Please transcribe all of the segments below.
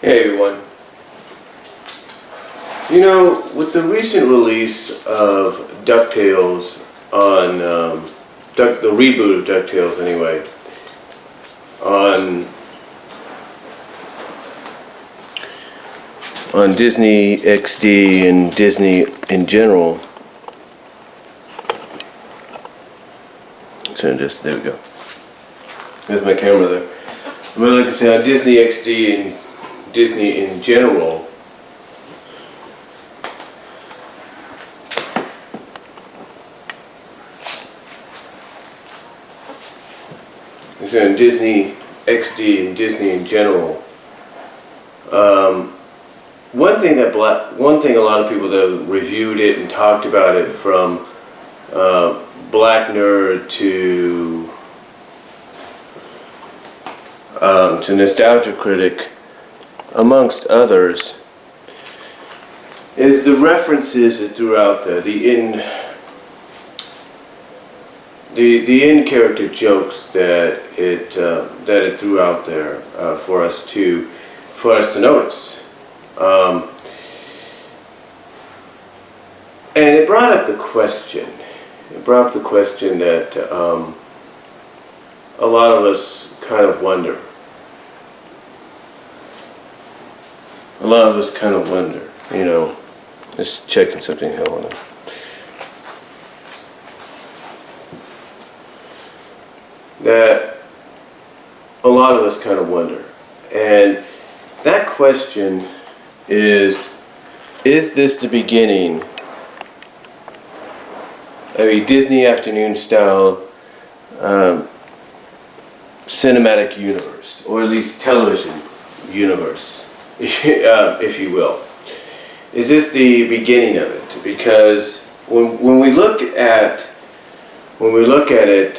Hey everyone. You know, with the recent release of DuckTales on the reboot of DuckTales anyway, on Disney XD and Disney in general. So there we go. There's my camera there. Well, like I said, on Disney XD and Disney in general, on Disney XD and Disney in general, one thing a lot of people that have reviewed it and talked about it, from Black Nerd to Nostalgia Critic, amongst others, is the references it threw out there, the in-character jokes that it threw out there for us to notice, and it brought up the question. That a lot of us kind of wonder. You know, just checking something here. Hold on. That a lot of us kind of wonder. And that question is this the beginning of a Disney AfterNoon style cinematic universe, or at least television universe, if you will? Is this the beginning of it? Because when we look at it, we look at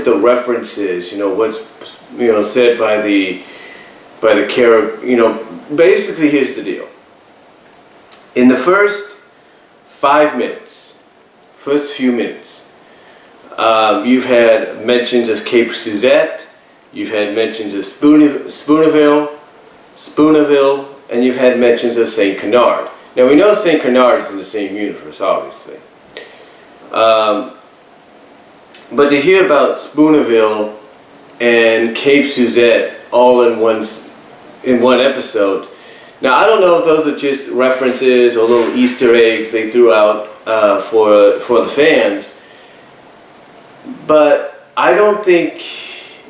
the references, what's said by the character. Basically, here's the deal. In the first few minutes, you've had mentions of Cape Suzette, you've had mentions of Spoonaville, and you've had mentions of St. Canard. Now we know St. Canard is in the same universe, obviously. But to hear about Spoonaville and Cape Suzette all in one episode. Now I don't know if those are just references or little Easter eggs they threw out for the fans, but I don't think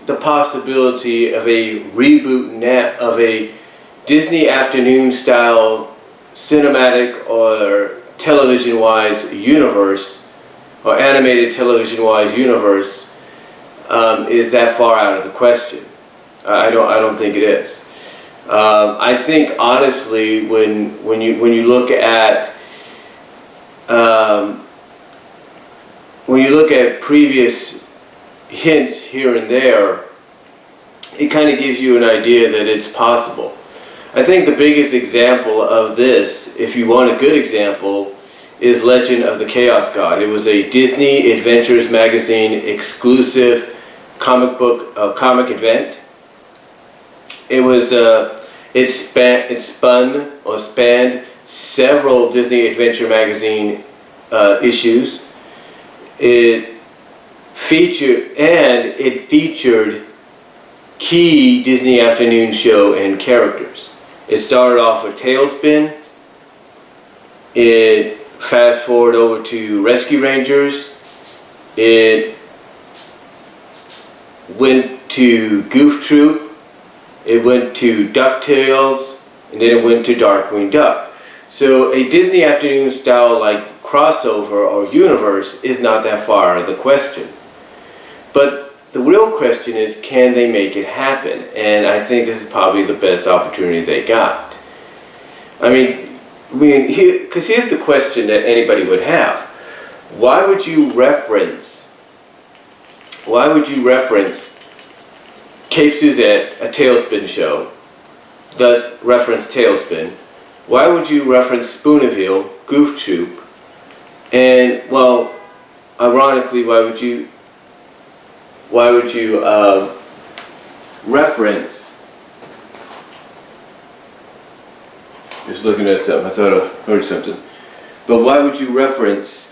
the possibility of a reboot of a Disney AfterNoon style cinematic or television-wise universe, or animated television-wise universe, is that far out of the question. I don't think it is. I think honestly, when you look at previous hints here and there, it kind of gives you an idea that it's possible. I think the biggest example of this, if you want a good example, is Legend of the Chaos God. It was a Disney Adventures magazine exclusive comic event. It was it spanned several Disney Adventure magazine issues. It featured key Disney AfterNoon show and characters. It started off with Talespin. It fast forward over to Rescue Rangers. It went to Goof Troop. It went to DuckTales, and then it went to Darkwing Duck. So a Disney AfterNoon style like crossover or universe is not that far out of the question. But the real question is, can they make it happen? And I think this is probably the best opportunity they got. Because here's the question that anybody would have. Why would you reference Cape Suzette, a Talespin show, thus reference Talespin? Why would you reference Spoonaville, Goof Troop? And, well, ironically, why would you reference Just looking at something. I thought I heard something. But why would you reference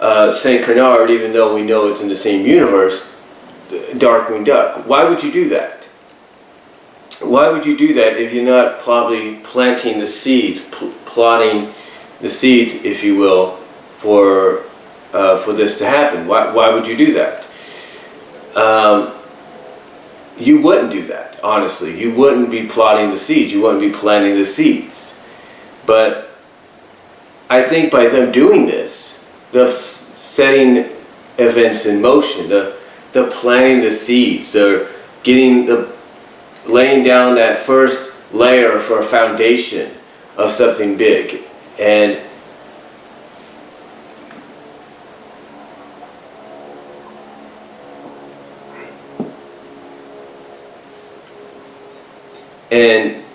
Saint Canard, even though we know it's in the same universe, Darkwing Duck? Why would you do that? Why would you do that if you're not probably planting the seeds, plotting the seeds, if you will, for this to happen? Why would you do that? You wouldn't do that, honestly. You wouldn't be plotting the seeds. You wouldn't be planting the seeds. But I think by them doing this, they're setting events in motion. They're planting the seeds. They're laying down that first layer for a foundation of something big. And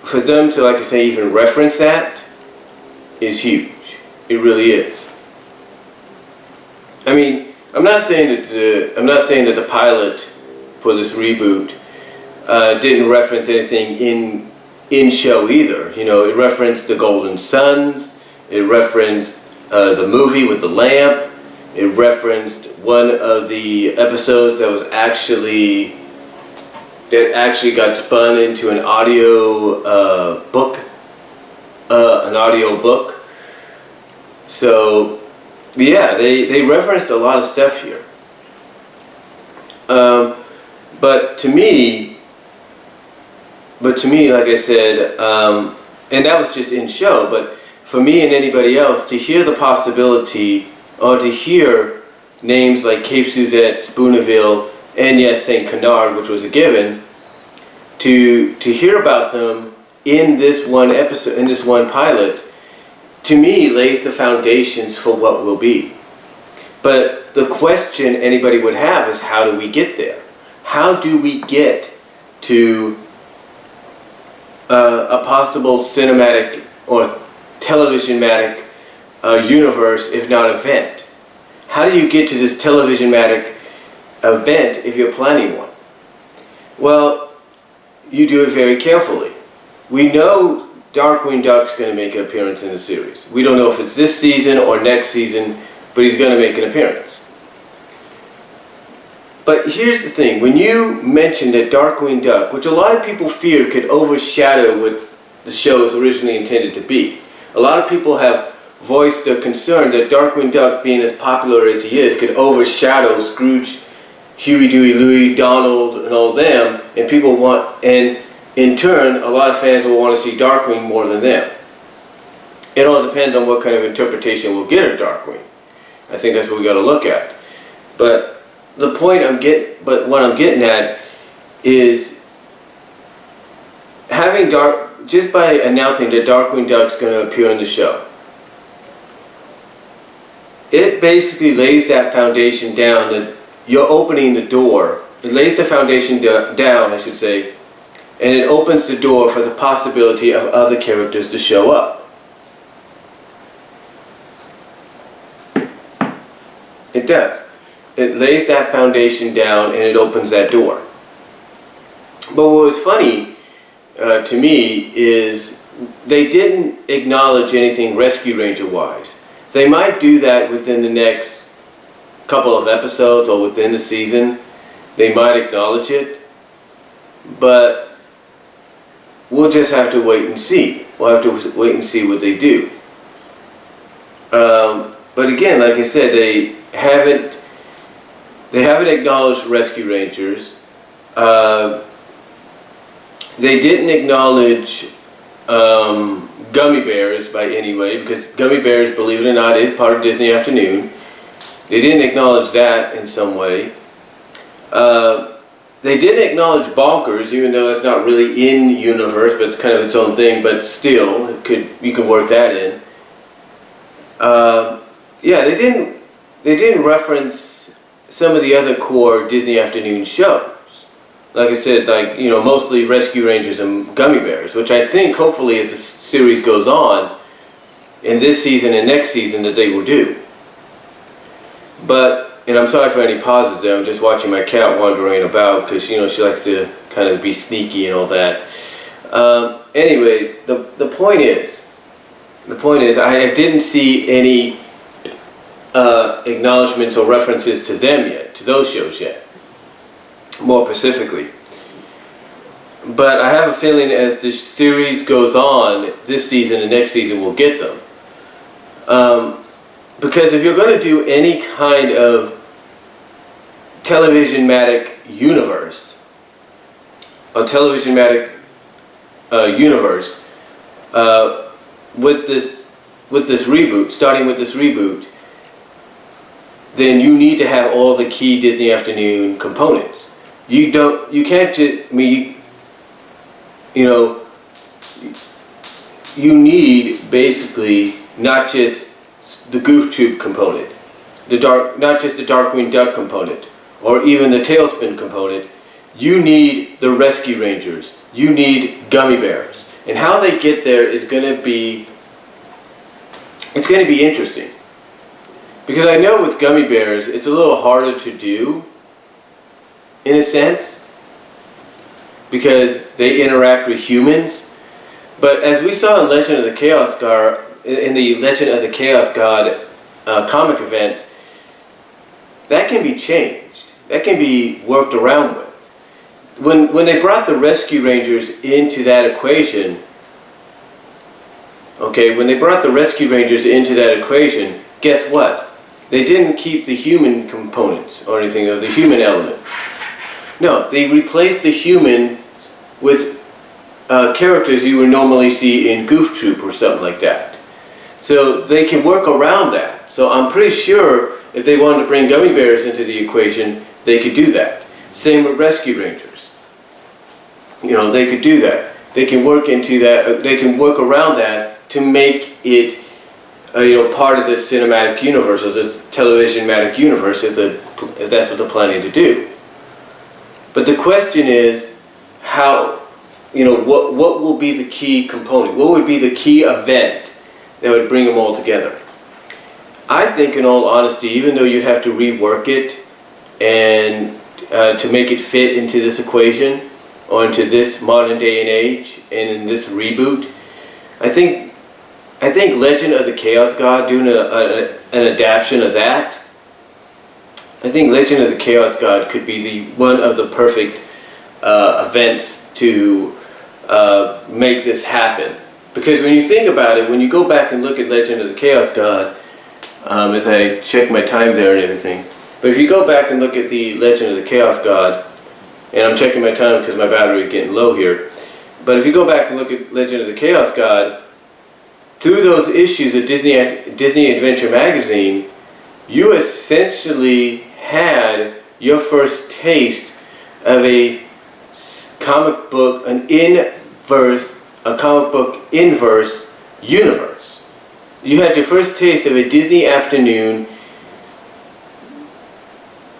for them to, like I say, even reference that is huge. It really is. I mean, I'm not saying that the pilot for this reboot didn't reference anything in show either. You know, it referenced the Golden Suns. It referenced the movie with the lamp. It referenced one of the episodes that actually got spun into an audio book. So yeah, they referenced a lot of stuff here. But to me, like I said, and that was just in show, but for me and anybody else, to hear the possibility, or to hear names like Cape Suzette, Spoonaville, and yes, St. Canard, which was a given, to hear about them in this one episode, in this one pilot, to me lays the foundations for what will be. But the question anybody would have is, how do we get there? How do we get to a possible cinematic or television-matic universe, if not event? How do you get to this television-matic event if you're planning one? Well, you do it very carefully. We know Darkwing Duck's going to make an appearance in the series. We don't know if it's this season or next season, but he's going to make an appearance. But here's the thing, when you mention that Darkwing Duck, which a lot of people fear could overshadow what the show is originally intended to be. A lot of people have voiced their concern that Darkwing Duck, being as popular as he is, could overshadow Scrooge, Huey, Dewey, Louie, Donald, and all them, and people want, and in turn, a lot of fans will want to see Darkwing more than them. It all depends on what kind of interpretation we'll get of Darkwing. I think that's what we got to look at. But the point what I'm getting at is having just by announcing that Darkwing Duck's going to appear in the show, it basically lays that foundation down that you're opening the door. It lays the foundation down, I should say, and it opens the door for the possibility of other characters to show up. It does. It lays that foundation down and it opens that door. But what was funny to me is they didn't acknowledge anything Rescue Ranger wise. They might do that within the next couple of episodes or within the season. They might acknowledge it, but we'll just have to wait and see. We'll have to wait and see what they do. But again, like I said, they haven't acknowledged Rescue Rangers. They didn't acknowledge Gummy Bears by any way, because Gummy Bears, believe it or not, is part of Disney AfterNoon. They didn't acknowledge that in some way. They didn't acknowledge Bonkers, even though it's not really in universe, but it's kind of its own thing. But still, you could work that in. Yeah, they didn't reference some of the other core Disney Afternoon shows. Like I said, mostly Rescue Rangers and Gummy Bears, which I think hopefully as the series goes on, in this season and next season, that they will do. But, and I'm sorry for any pauses there, I'm just watching my cat wandering about because, she likes to kind of be sneaky and all that. Anyway, the point is, The point is, I didn't see any acknowledgments or references to them yet, to those shows yet, more specifically. But I have a feeling as the series goes on, this season and next season we'll get them. Because if you're going to do any kind of television-matic universe, a television-matic universe, with this reboot, starting with this reboot, then you need to have all the key Disney Afternoon components. You can't just, I mean, you need basically not just the Goof Troop component, not just the Darkwing Duck component, or even the Talespin component. You need the Rescue Rangers. You need Gummy Bears. And how they get there is going to be, it's going to be interesting. Because I know with Gummy Bears, it's a little harder to do, in a sense, because they interact with humans. But as we saw in Legend of the Chaos God, in the Legend of the Chaos God comic event, that can be changed. That can be worked around with. When they brought the Rescue Rangers into that equation, okay, when they brought the Rescue Rangers into that equation, guess what? They didn't keep the human components or anything, or the human elements. No, they replaced the humans with characters you would normally see in Goof Troop or something like that. So they can work around that. So I'm pretty sure if they wanted to bring Gummy Bears into the equation, they could do that. Same with Rescue Rangers. They could do that. They can work into that. They can work around that to make it, part of this cinematic universe, or this television-matic universe, if that's what they're planning to do. But the question is, how, what will be the key component? What would be the key event that would bring them all together? I think, in all honesty, even though you have to rework it and to make it fit into this equation, or into this modern day and age, and in this reboot, I think Legend of the Chaos God, doing an adaptation of that, I think Legend of the Chaos God could be one of the perfect events to make this happen. Because when you think about it, when you go back and look at Legend of the Chaos God, as I check my time there and everything, but if you go back and look at the Legend of the Chaos God, and I'm checking my time because my battery is getting low here, but if you go back and look at Legend of the Chaos God, through those issues of Disney Adventure Magazine, you essentially had your first taste of a comic book inverse universe. You had your first taste of a Disney Afternoon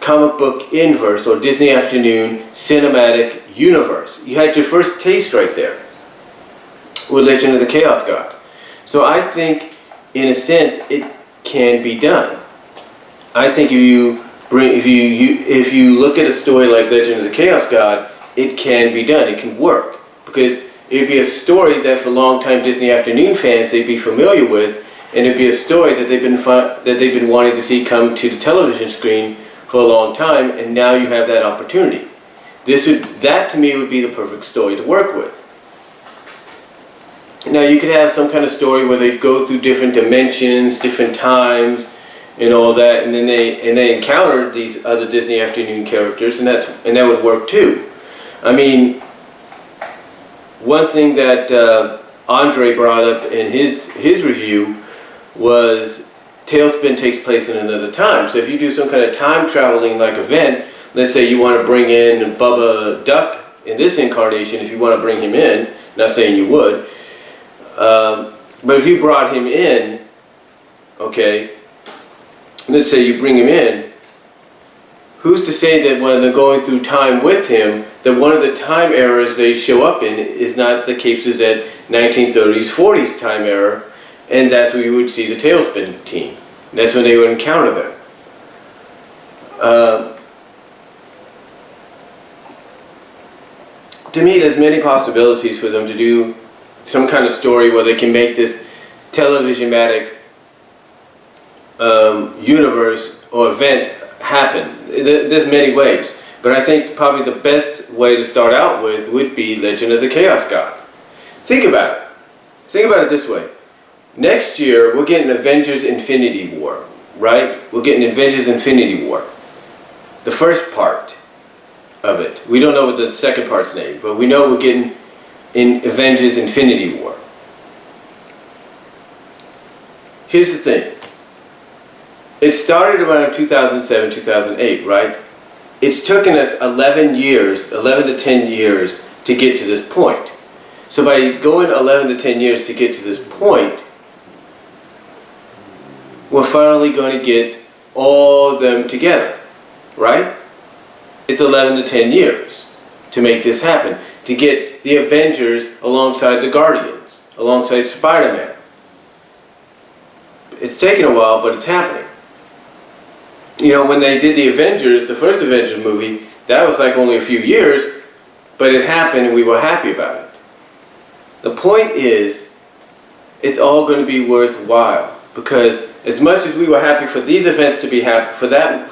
comic book inverse, or Disney Afternoon cinematic universe. You had your first taste right there with Legend of the Chaos God. So I think, in a sense, it can be done. I think if you look at a story like Legend of the Chaos God, it can be done. It can work, because it'd be a story that for long-time Disney Afternoon fans they'd be familiar with, and it'd be a story that they've been wanting to see come to the television screen for a long time, and now you have that opportunity. That to me would be the perfect story to work with. Now you could have some kind of story where they go through different dimensions, different times, and all that, and then they encounter these other Disney Afternoon characters, and that would work too. I mean, one thing that Andre brought up in his review was Talespin takes place in another time. So if you do some kind of time traveling like event, let's say you want to bring in Bubba Duck in this incarnation, if you want to bring him in, not saying you would, but if you brought him in, okay, let's say you bring him in, who's to say that when they're going through time with him, that one of the time eras they show up in is not the cases that 1930s, 40s time era, and that's where you would see the Talespin team. That's when they would encounter them. To me, there's many possibilities for them to do some kind of story where they can make this television-matic universe or event happen. There's many ways, but I think probably the best way to start out with would be Legend of the Chaos God. Think about it. Think about it this way. Next year, we're getting Avengers Infinity War, right? We're getting Avengers Infinity War. The first part of it. We don't know what the second part's name, but we know we're getting in Avengers Infinity War. Here's the thing. It started around 2007, 2008, right? It's taken us 11 to 10 years to get to this point. So by going 11 to 10 years to get to this point, we're finally going to get all of them together, right? It's 11 to 10 years to make this happen, to get the Avengers alongside the Guardians, alongside Spider-Man. It's taken a while, but it's happening. You know, when they did the Avengers, the first Avengers movie, that was like only a few years, but it happened and we were happy about it. The point is, it's all going to be worthwhile, because as much as we were happy for these events to be happy, for that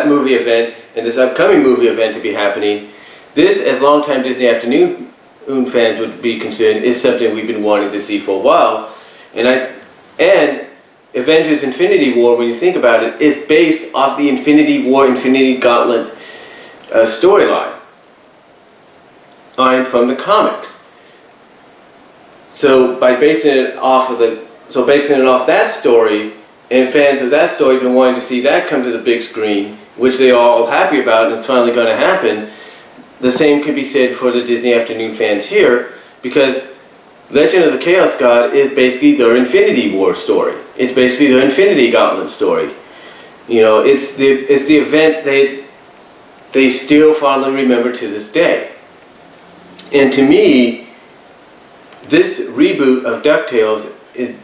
movie event and this upcoming movie event to be happening, this, as longtime Disney AfterNoon fans would be concerned, is something we've been wanting to see for a while. And Avengers Infinity War, when you think about it, is based off the Infinity War, Infinity Gauntlet storyline from the comics. So by basing it off that story, and fans of that story have been wanting to see that come to the big screen, which they are all happy about, and it's finally going to happen. The same could be said for the Disney AfterNoon fans here, because Legend of the Chaos God is basically their Infinity War story. It's basically their Infinity Gauntlet story. You know, it's the event they still fondly remember to this day. And to me, this reboot of DuckTales is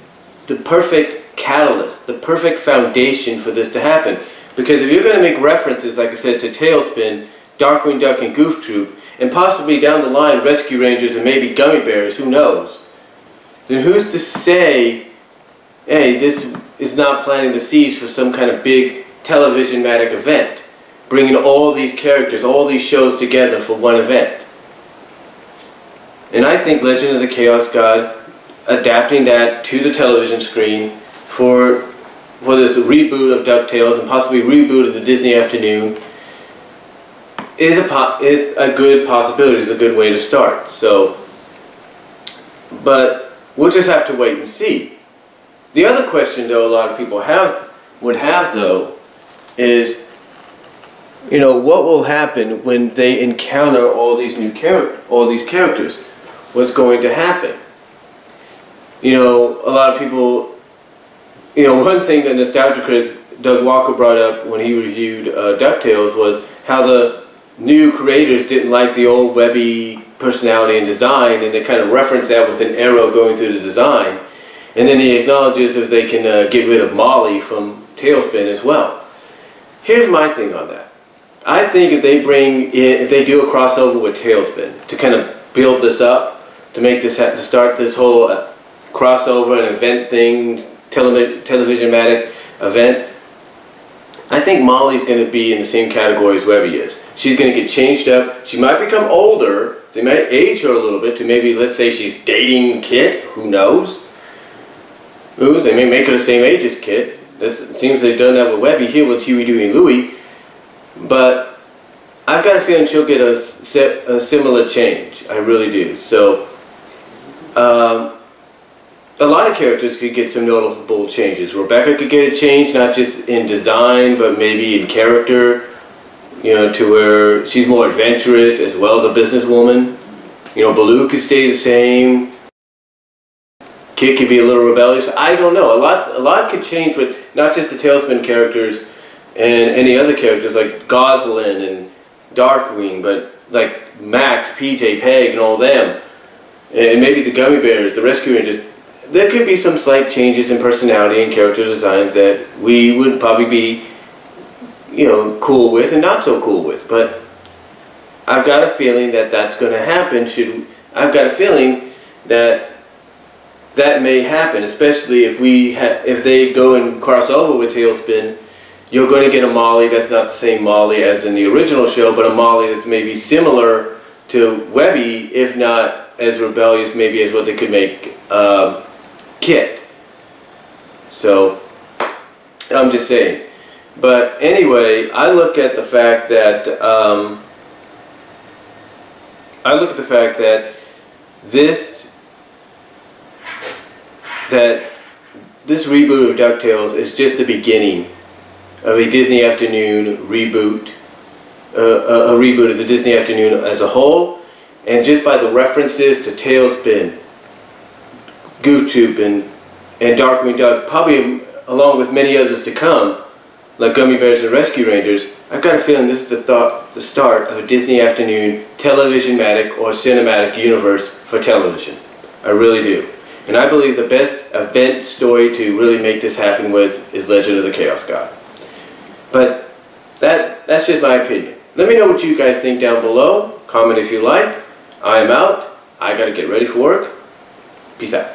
the perfect catalyst, the perfect foundation for this to happen. Because if you're going to make references, like I said, to Talespin, Darkwing Duck, and Goof Troop, and possibly down the line Rescue Rangers and maybe Gummy Bears, who knows, then who's to say, hey, this is not planting the seeds for some kind of big television-matic event, bringing all these characters, all these shows together for one event. And I think Legend of the Chaos God, adapting that to the television screen for this reboot of DuckTales and possibly reboot of the Disney AfterNoon, is a good possibility, is a good way to start. So, but we'll just have to wait and see. The other question, though, a lot of people would have though, is, you know, what will happen when they encounter all these characters? What's going to happen? You know, a lot of people, you know, one thing that Nostalgia Critic Doug Walker brought up when he reviewed DuckTales was how the new creators didn't like the old webby personality and design, and they kind of reference that with an arrow going through the design. And then he acknowledges if they can get rid of Molly from Talespin as well. Here's my thing on that. I think if they do a crossover with Talespin to kind of build this up, to make this to start this whole crossover and event thing, television-matic event, I think Molly's going to be in the same category as Webby is. She's going to get changed up. She might become older. They might age her a little bit to maybe, let's say she's dating Kit. Who knows? They may make her the same age as Kit. It seems they've done that with Webby here with Huey, Dewey, and Louie. But I've got a feeling she'll get a similar change. I really do. So, a lot of characters could get some notable changes. Rebecca could get a change, not just in design, but maybe in character, you know, to where she's more adventurous as well as a businesswoman. You know, Baloo could stay the same. Kit could be a little rebellious. I don't know. A lot could change with not just the Talespin characters and any other characters like Gosalyn and Darkwing, but like Max, PJ, Peg, and all them. And maybe the Gummy Bears, the Rescue Rangers. There could be some slight changes in personality and character designs that we would probably be, you know, cool with and not so cool with. But I've got a feeling that that's going to happen. I've got a feeling that that may happen, especially if they go and cross over with Talespin. You're going to get a Molly that's not the same Molly as in the original show, but a Molly that's maybe similar to Webby, if not as rebellious maybe as what they could make Kit. So, I'm just saying. But anyway, I look at the fact that this reboot of DuckTales is just the beginning of a Disney Afternoon reboot, a reboot of the Disney Afternoon as a whole, and just by the references to Talespin, Goof Troop, and Darkwing Duck, probably along with many others to come, like Gummy Bears and Rescue Rangers, I've got a feeling this is the start of a Disney Afternoon television-matic or cinematic universe for television. I really do. And I believe the best event story to really make this happen with is Legend of the Chaos God. But that's just my opinion. Let me know what you guys think down below. Comment if you like. I am out. I gotta get ready for work. Peace out.